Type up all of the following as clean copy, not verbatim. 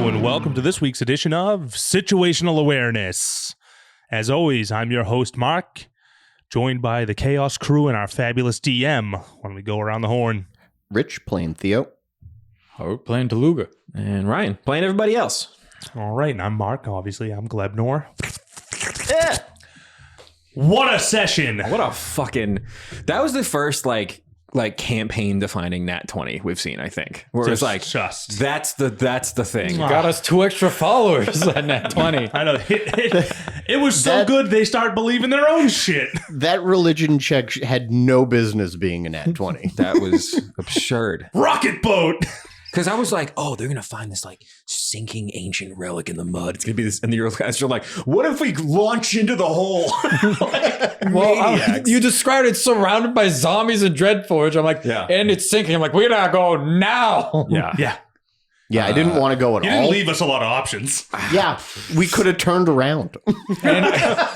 and welcome to this week's edition of Situational Awareness. As always, I'm your host, Mark, joined by the Chaos crew and our fabulous DM when we go around the horn. Rich playing Theo. Howard playing Deluga. And Ryan playing everybody else. All right, and I'm Mark, obviously. I'm Glebnor. What a session! What a fucking... That was the first, like campaign defining Nat 20 we've seen, I think. Where it's like, that's the thing. Got us 2 extra followers on Nat 20. I know. It was so good they start believing their own shit. That religion check had no business being a Nat 20. That was absurd. Rocket boat! Because I was like, oh, they're going to find this like sinking ancient relic in the mud. It's going to be this. And the guys are like, what if we launch into the hole? You described it surrounded by zombies and Dreadforge. I'm like, yeah. And it's sinking. I'm like, we gotta go now. Yeah. Yeah, I didn't want to go at all. You didn't leave us a lot of options. Yeah, we could have turned around. And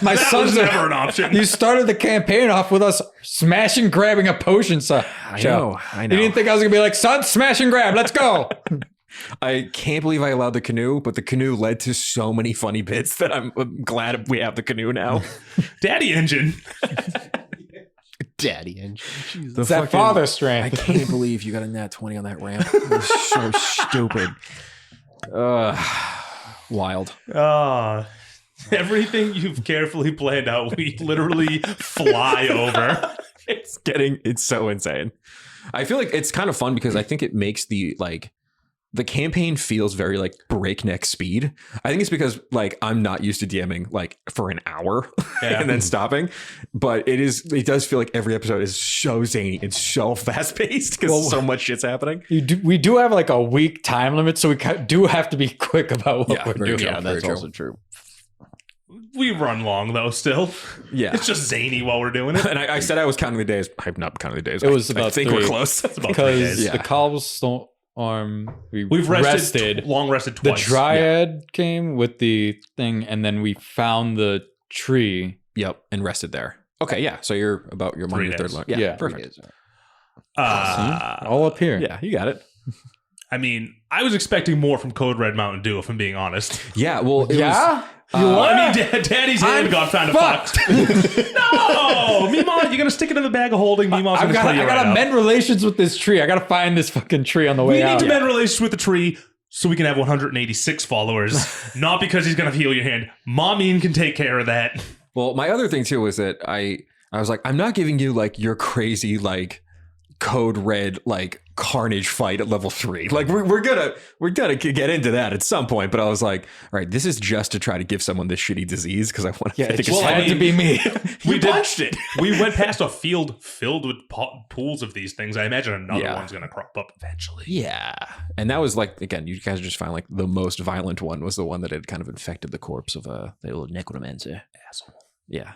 my son's never an option. You started the campaign off with us smashing, grabbing a potion. So I know. You didn't think I was going to be like, son, smash and grab. Let's go. I can't believe I allowed the canoe, but the canoe led to so many funny bits that I'm glad we have the canoe now. Daddy engine. Daddy engine. It's that father strength. I can't believe you got a Nat 20 on that ramp. It was so stupid. Wild. Everything you've carefully planned out, we literally fly over. It's so insane. I feel like it's kind of fun because I think it makes the campaign feels very like breakneck speed. I think it's because like I'm not used to DMing like for an hour and then stopping, but it does feel like every episode is so zany and so fast paced because so much shit's happening. We do have like a week time limit, so we do have to be quick about what we're doing. Yeah, that's also true. We run long though still. Yeah. It's just zany while we're doing it. And I said I was counting the days. I've not counted the days. It was I about think 3. we're close. Because the cobblestone we've rested long rested twice. The dryad came with the thing, and then we found the tree. Yep, and rested there. Okay, yeah. So you're about your Monday, third one. Yeah, perfect. All up here. Yeah, you got it. I mean, I was expecting more from Code Red Mountain Dew, if I'm being honest. Yeah, well, I mean, Daddy's hand got kind of fucked. No, Mima, you're gonna stick it in the bag of holding. Mima's I gotta mend relations with this tree. I gotta find this fucking tree on the way out. We need to mend relations with the tree so we can have 186 followers. Not because he's gonna heal your hand. Mommy can take care of that. Well, my other thing too is that I was like, I'm not giving you like your crazy like Code Red like carnage fight at level 3. Like we're gonna get into that at some point, but I was like, all right, this is just to try to give someone this shitty disease because I want to it just had to be me. We punched it. We went past a field filled with pools of these things. I imagine another one's gonna crop up eventually. Yeah, and that was like, again, you guys just found like the most violent one was the one that had kind of infected the corpse of the little necromancer asshole. Yeah.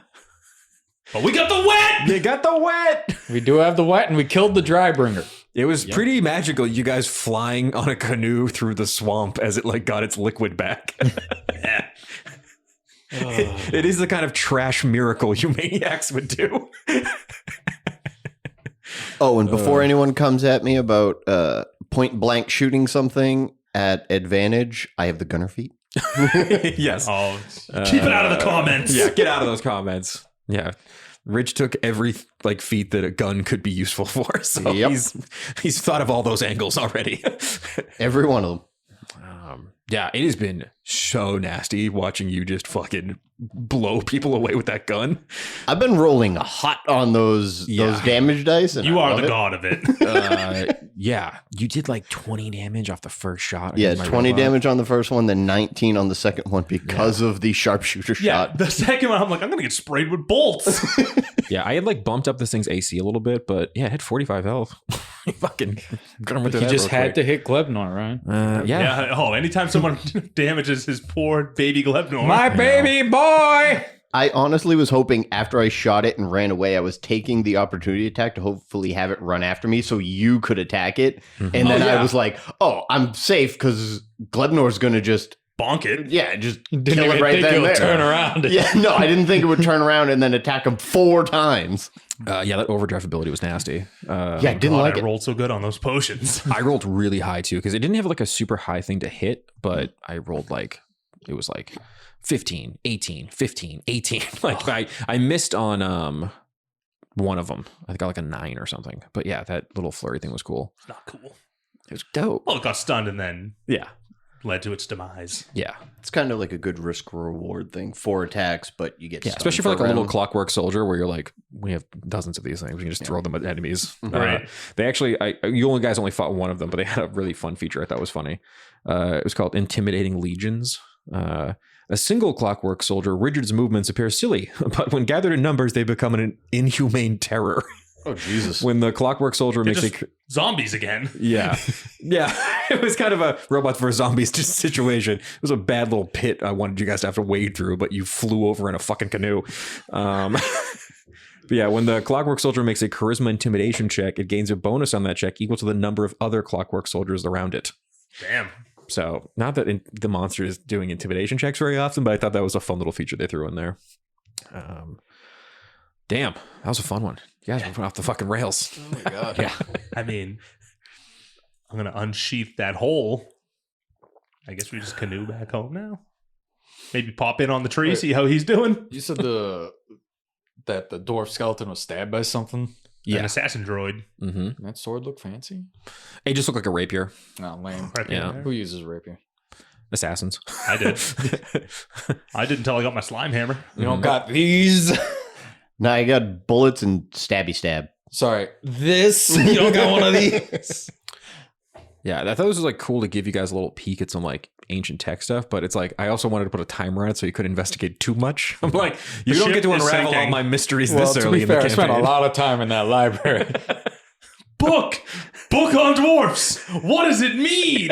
But we got the wet! They got the wet! We do have the wet, and we killed the drybringer. It was pretty magical, you guys flying on a canoe through the swamp as it like got its liquid back. It is the kind of trash miracle you maniacs would do. Oh, and before anyone comes at me about point blank shooting something at advantage, I have the gunner feat. Yes. Oh, keep it out of the comments. Yeah, get out of those comments. Yeah. Rich took every like feat that a gun could be useful for, so he's thought of all those angles already. Every one of them. Yeah, it has been so nasty watching you just fucking blow people away with that gun. I've been rolling hot on those damage dice. And you are the god of it. Yeah, you did like 20 damage off the first shot. Yeah, 20 damage on the first one, then 19 on the second one because of the sharpshooter shot. The second one, I'm like, I'm going to get sprayed with bolts. Yeah, I had like bumped up this thing's AC a little bit, but yeah, it had 45 health. Fucking you just had to hit Glebnor, right? Yeah. Oh, anytime someone damages his poor baby Glebnor. My baby boy! I honestly was hoping after I shot it and ran away, I was taking the opportunity attack to hopefully have it run after me so you could attack it. Mm-hmm. And then I was like, oh, I'm safe because Glebnor's going to just bonk it. Yeah, just Didn't kill even it right think then it and would there. turn around. Yeah, no, I didn't think it would turn around and then attack him 4 times. Yeah, that overdrive ability was nasty. Yeah, I didn't God, like I it. rolled so good on those potions. I rolled really high too because it didn't have like a super high thing to hit, but I rolled like it was like 15, 18, 15, 18. Like I missed on one of them. I got like a 9 or something. But yeah, that little flurry thing was cool. It's not cool. It was dope. Well, it got stunned and then Yeah. led to its demise. Yeah. It's kind of like a good risk reward thing. 4 attacks, but you get Yeah. stunned Especially for like a little round. clockwork soldier where you're like, we have dozens of these things. We can just throw them at enemies. Right. They actually, you guys only fought one of them, but they had a really fun feature I thought was funny. It was called Intimidating Legions. A single clockwork soldier, Richard's movements appear silly, but when gathered in numbers, they become an inhumane terror. Oh, Jesus. When the clockwork soldier They're makes just zombies again. Yeah. Yeah. It was kind of a robots versus zombies situation. It was a bad little pit I wanted you guys to have to wade through, but you flew over in a fucking canoe. But yeah, when the clockwork soldier makes a charisma intimidation check, it gains a bonus on that check equal to the number of other clockwork soldiers around it. Damn. So not that the monster is doing intimidation checks very often, but I thought that was a fun little feature they threw in there. Damn, that was a fun one. You guys went off the fucking rails. Oh, my God. Yeah. I mean, I'm going to unsheath that hole. I guess we just canoe back home now. Maybe pop in on the tree, see how he's doing. You said that the dwarf skeleton was stabbed by something. An assassin droid. Mm-hmm. That sword looked fancy. It just looked like a rapier. Oh, lame. Right Yeah. there. Who uses a rapier? Assassins. I did. I did until I got my slime hammer. You don't got these. Now I got bullets and stabby stab. Sorry, this. You don't got one of these. Yeah, I thought this was like cool to give you guys a little peek at some like ancient tech stuff, but it's like I also wanted to put a timer on it so you could investigate too much. I'm like, you The don't ship get to is unravel all sinking. my mysteries Well, this to early be in fair, the I spent a campaign. lot of time in that library. Book on dwarfs. What does it mean?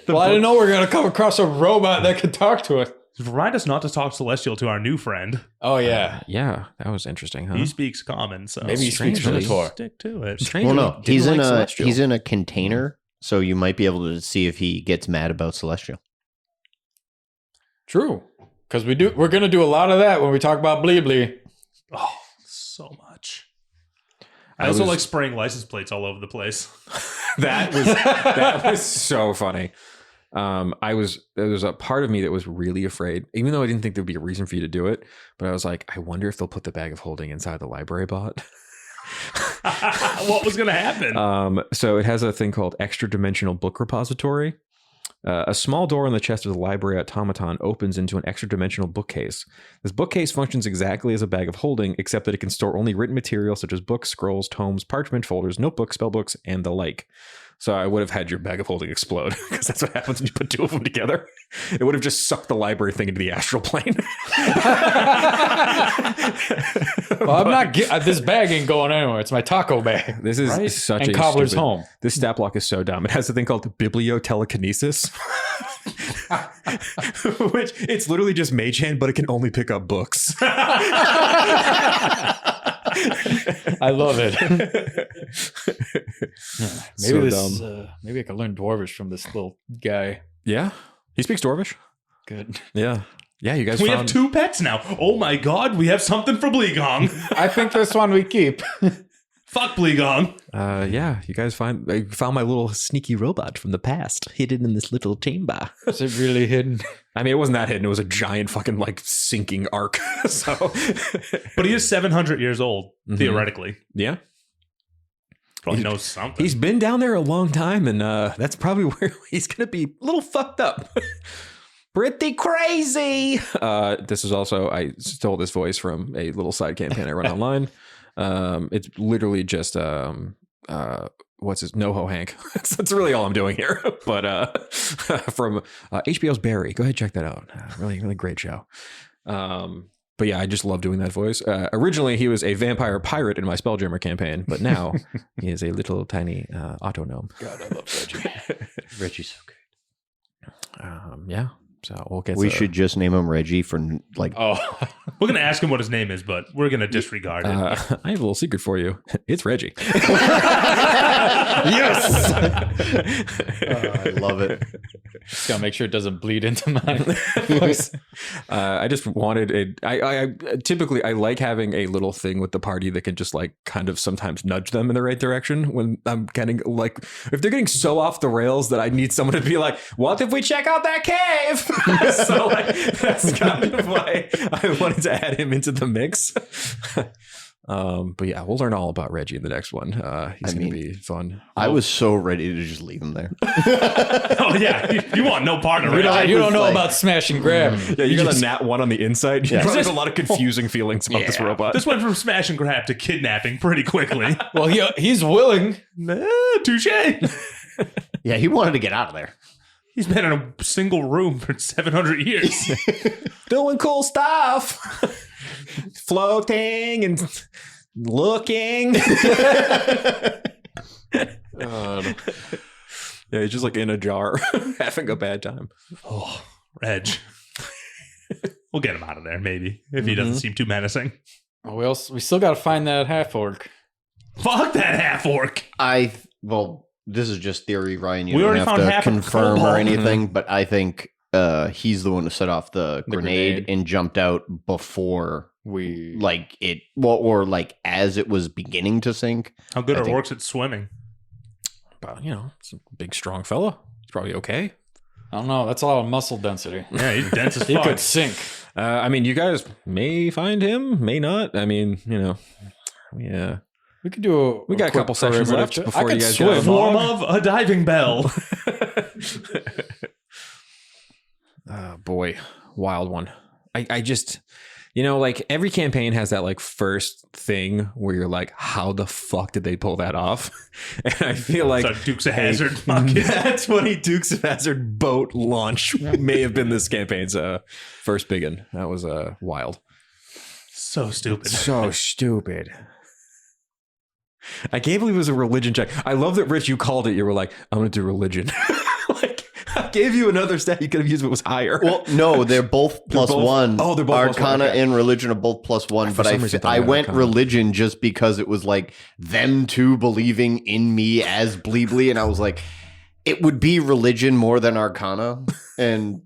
Well, I didn't know we were going to come across a robot that could talk to us. Remind us not to talk Celestial to our new friend. Oh, yeah. Yeah, that was interesting, huh? He speaks common, so Maybe he speaks Strangely. Minotaur. stick to it. Strangely, Well, no, didn't he's like in a Celestial. he's in a container, so you might be able to see if he gets mad about Celestial. True. Because we're going to do a lot of that when we talk about Bli Bli. Oh, so much. I I also was- like spraying license plates all over the place. that was so funny. There was a part of me that was really afraid, even though I didn't think there'd be a reason for you to do it. But I was like, I wonder if they'll put the bag of holding inside the library bot. What was going to happen? So it has a thing called extra dimensional book repository. A small door on the chest of the library automaton opens into an extra dimensional bookcase. This bookcase functions exactly as a bag of holding, except that it can store only written material such as books, scrolls, tomes, parchment, folders, notebooks, spellbooks, and the like. So I would have had your bag of holding explode because that's what happens when you put 2 of them together. It would have just sucked the library thing into the astral plane. Well, I'm not this bag ain't going anywhere. It's my taco bag. This is Right? such And a Cobbler's stupid- Home. This stat block is so dumb. It has a thing called bibliotelekinesis, which it's literally just mage hand, but it can only pick up books. I love it. Maybe So maybe I could learn Dwarvish from this little guy. Yeah, he speaks Dwarvish. Good. Yeah, you guys. We have found- 2 pets now. Oh my god, we have something for Bleegong. I think this one we keep. Fuck Bleegong. Yeah, you guys found my little sneaky robot from the past hidden in this little chamber. Is it really hidden? I mean, it wasn't that hidden. It was a giant fucking like sinking arc. So, But he is 700 years old, Mhm. theoretically. yeah, Probably knows something. he's been down there a long time, and that's probably where he's gonna be a little fucked up. Pretty crazy. This is also, I stole this voice from a little side campaign I run online. It's literally just what's his NoHo Hank. That's really all I'm doing here. But from HBO's Barry, go ahead, check that out. Really, really great show. But yeah, I just love doing that voice. Originally, he was a vampire pirate in my Spelljammer campaign, but now he is a little tiny auto gnome. God, I love Reggie. Reggie's so good. Yeah. So we'll get. We should just name him Reggie for like. Oh, We're going to ask him what his name is, but we're going to disregard it. I have a little secret for you. It's Reggie. Yes. I love it. Just gotta make sure it doesn't bleed into my voice. I just wanted I typically I like having a little thing with the party that can just like kind of sometimes nudge them in the right direction when I'm getting like, if they're getting so off the rails that I need someone to be like, what if we check out that cave? So like that's kind of why I wanted to add him into the mix. But yeah, we'll learn all about Reggie in the next one. He's going to be fun. I was so ready to just leave him there. Oh yeah, you want no part of it. You don't know about smash and grab. Yeah, you got a nat 1 on the inside. You probably have a lot of confusing feelings about this robot. This went from smash and grab to kidnapping pretty quickly. Well, he's willing. Touche. Yeah, he wanted to get out of there. He's been in a single room for 700 years. Doing cool stuff. Floating and looking. Yeah, he's just like in a jar having a bad time. Oh, Reg. We'll get him out of there, maybe, if he doesn't seem too menacing. Oh, we still got to find that half orc. Fuck that half orc. Well, this is just theory, Ryan. You We don't already have found to half a confirm cobalt. or anything, but I think he's the one who set off the grenade and jumped out before like it, or like as it was beginning to sink. How good are orcs at swimming? But, it's a big, strong fella. He's probably okay. I don't know. That's a lot of muscle density. Yeah, he's dense as He fuck. could sink. I mean, you guys may find him, may not. I mean, yeah. We could do We got a quick couple sessions perimeter left check. before I you could guys swim. get Form of a diving bell. Oh, boy. Wild one. I just, like every campaign has that like first thing where you're like, how the fuck did they pull that off? And I feel like So Dukes of Hazzard. that's what Dukes of Hazzard boat launch may have been this campaign's first big one. That was wild. So stupid. So stupid. I can't believe it was a religion check. I love that, Rich, you called it. You were like, I'm going to do religion. Like, I gave you another stat you could have used if it was higher. Well, no, they're both plus both- one. oh, they're both plus one, Arcana okay. and religion are both plus one. For But some reason, I thought I you had went Arcana. religion just because it was like them two believing in me as Bli Bli, and I was like, it would be religion more than Arcana, and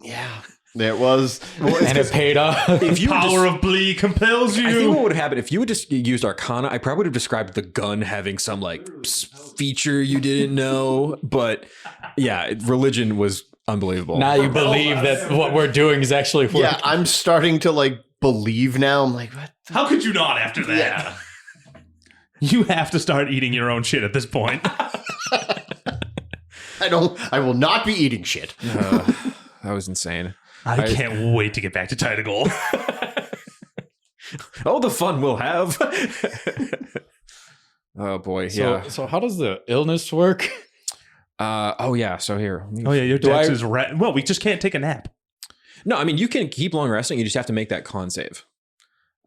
yeah, it was. And it paid off. if you Power of Blee compels you. I think what would have happened if you had just used Arcana, I probably would have described the gun having some like feature you didn't know. But yeah, religion was unbelievable. Now you believe that what we're doing is actually working. Yeah, I'm starting to like believe now. I'm like, what? How could you not after that? Yeah. You have to start eating your own shit at this point. I will not be eating shit. That was insane. I can't wait to get back to Titagal. Oh, the fun we'll have. Oh boy, yeah. So how does the illness work? Oh yeah. So here. Oh yeah, your Do dex I- is well, we just can't take a nap No, I mean you can keep long resting. You just have to make that con save.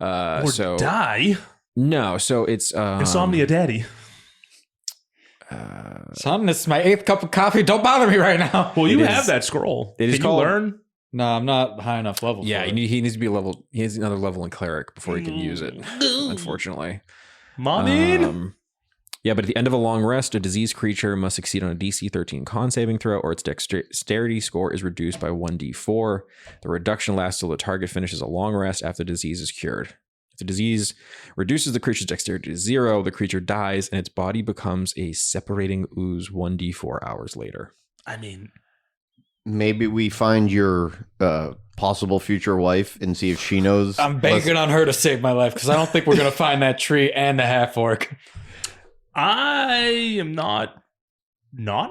or So die. no, so it's Insomnia, daddy. Son, this is my 8th cup of coffee. Don't bother me right now. Well, you It have is- that scroll. it is Can you called- learn? No, I'm not high enough level. Yeah, for it. he needs to be level. He has another level in cleric before he can use it. Unfortunately. Mommy. Yeah, but at the end of a long rest, a diseased creature must succeed on a DC 13 con saving throw, or its dexterity score is reduced by 1d4. The reduction lasts till the target finishes a long rest after the disease is cured. If the disease reduces the creature's dexterity to 0, the creature dies, and its body becomes a separating ooze 1d4 hours later. I mean, Maybe we find your possible future wife and see if she knows. I'm banking on her to save my life because I don't think we're going to find that tree and the half orc. I am not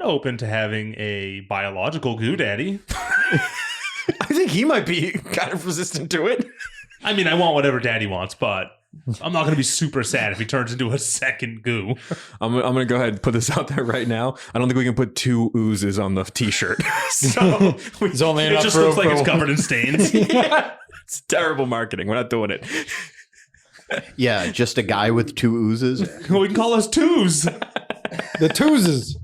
open to having a biological goo daddy. I think he might be kind of resistant to it. I mean, I want whatever daddy wants, but I'm not going to be super sad if he turns into a second goo. I'm going to go ahead and put this out there right now. I don't think we can put 2 oozes on the t-shirt. So There's only it enough just room looks like for it's one. covered in stains. it's terrible marketing. We're not doing it. Yeah, just a guy with 2 oozes. We can call us twos. The twoses.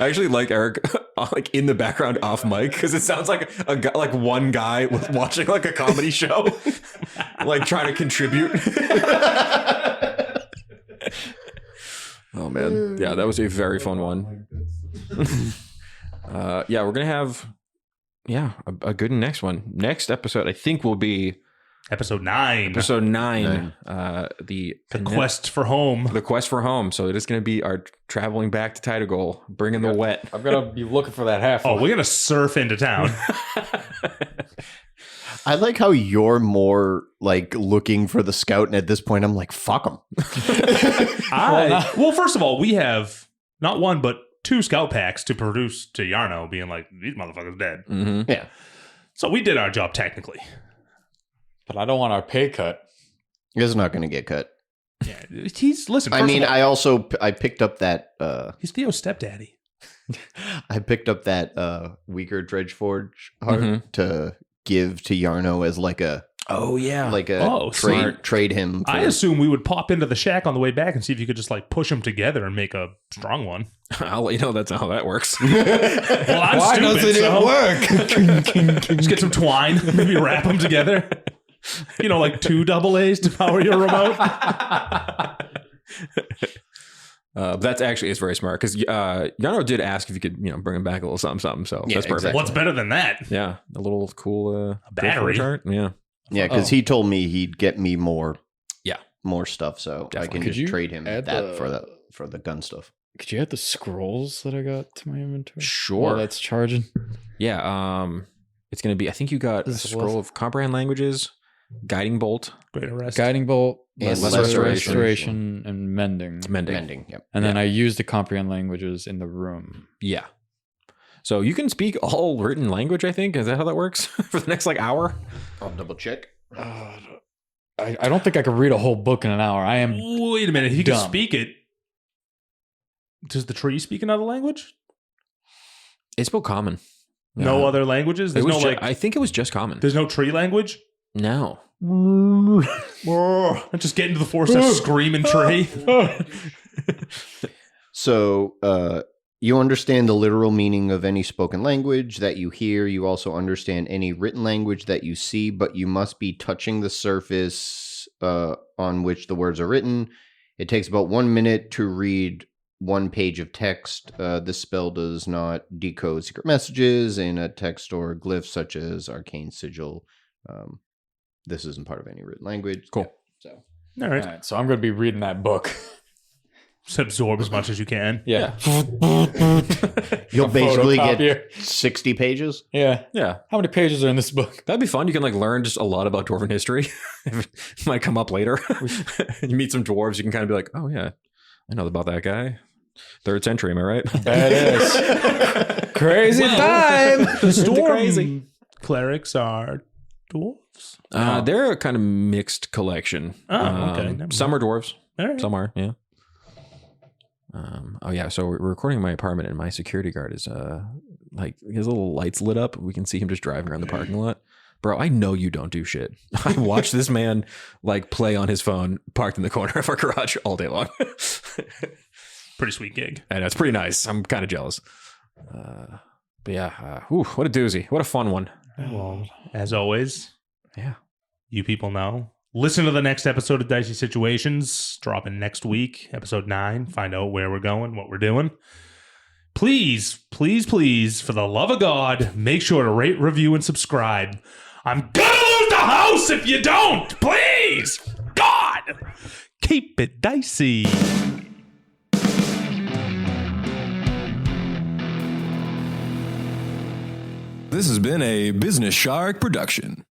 I actually like Eric like in the background off mic because it sounds like a guy, like one guy watching like a comedy show. like trying to contribute. Oh man, yeah, that was a very fun one. Yeah, we're gonna have a good next one. Next episode, I think, will be Episode 9. episode 9. The Quest for Home. The quest for home. So it is going to be our traveling back to Tidagol, bringing the wet. I'm gonna be looking for that half. Oh, we're going to surf into town. I like how you're more looking for the scout, and at this point, I'm like, fuck them. Well, first of all, we have not one, but 2 scout packs to produce to Yarno being like, these motherfuckers dead. Mm-hmm. Yeah. So we did our job technically. But I don't want our pay cut. It's not going to get cut. Yeah, listen. I mean, I picked up that. He's Theo's stepdaddy. I picked up that weaker dredge forge heart to give to Yarno as like a trade him. I assume we would pop into the shack on the way back and see if you could just push them together and make a strong one. I'll let you know that's how that works. Well, I'm Why stupid, doesn't it work? Just get some twine, maybe wrap them together. 2 double A's to power your remote. That's actually it's very smart because Yarno did ask if you could bring him back a little something. So that's perfect. Exactly. What's better than that? Yeah, a little cool battery chart. Yeah, because he told me he'd get me more stuff, so Definitely. I can just trade him that for the gun stuff. Could you add the scrolls that I got to my inventory? Sure. While that's charging. Yeah. It's going to be. I think you got a scroll of comprehend languages, guiding bolt, Great arrest. Guiding bolt, And restoration, and mending. mending. Yep. And then I used the comprehend languages in the room. Yeah. So you can speak all written language. I think is that how that works for the next hour? I'll double check. I don't think I could read a whole book in an hour. I am. Wait a minute. If you can dumb. speak it, does the tree speak another language? It spoke common. No other languages? There's no I think it was just common. There's no tree language? No. I just get into the forest and scream and tree. So you understand the literal meaning of any spoken language that you hear. You also understand any written language that you see, but you must be touching the surface on which the words are written. It takes about 1 minute to read 1 page of text. This spell does not decode secret messages in a text or glyph such as arcane sigil. This isn't part of any written language. Cool. Yeah, so All right. All right, so I'm going to be reading that book. Just absorb as much as you can. Yeah. you'll basically Photocopier. get 60 pages. Yeah. Yeah. How many pages are in this book? That'd be fun. You can learn just a lot about dwarven history. It might come up later. You meet some dwarves. You can kind of be like, oh yeah, I know about that guy. 3rd century, am I right? Badass. Crazy time. The storm Crazy. clerics are dwarves. They're a kind of mixed collection. Oh, okay. Never Some are dwarves. All right. Some are, yeah. Oh yeah, so we're recording in my apartment, and my security guard is his little lights lit up. We can see him just driving around the parking lot. Bro, I know you don't do shit. I watch this man play on his phone, parked in the corner of our garage all day long. Pretty sweet gig. And it's pretty nice. I'm kind of jealous. But yeah, what a doozy. What a fun one. Well, as always, Yeah. you people know. Listen to the next episode of Dicey Situations, dropping next week, episode 9. Find out where we're going, what we're doing. Please, please, please, for the love of God, make sure to rate, review, and subscribe. I'm gonna lose the house if you don't! Please! God! Keep it dicey. This has been a Business Shark production.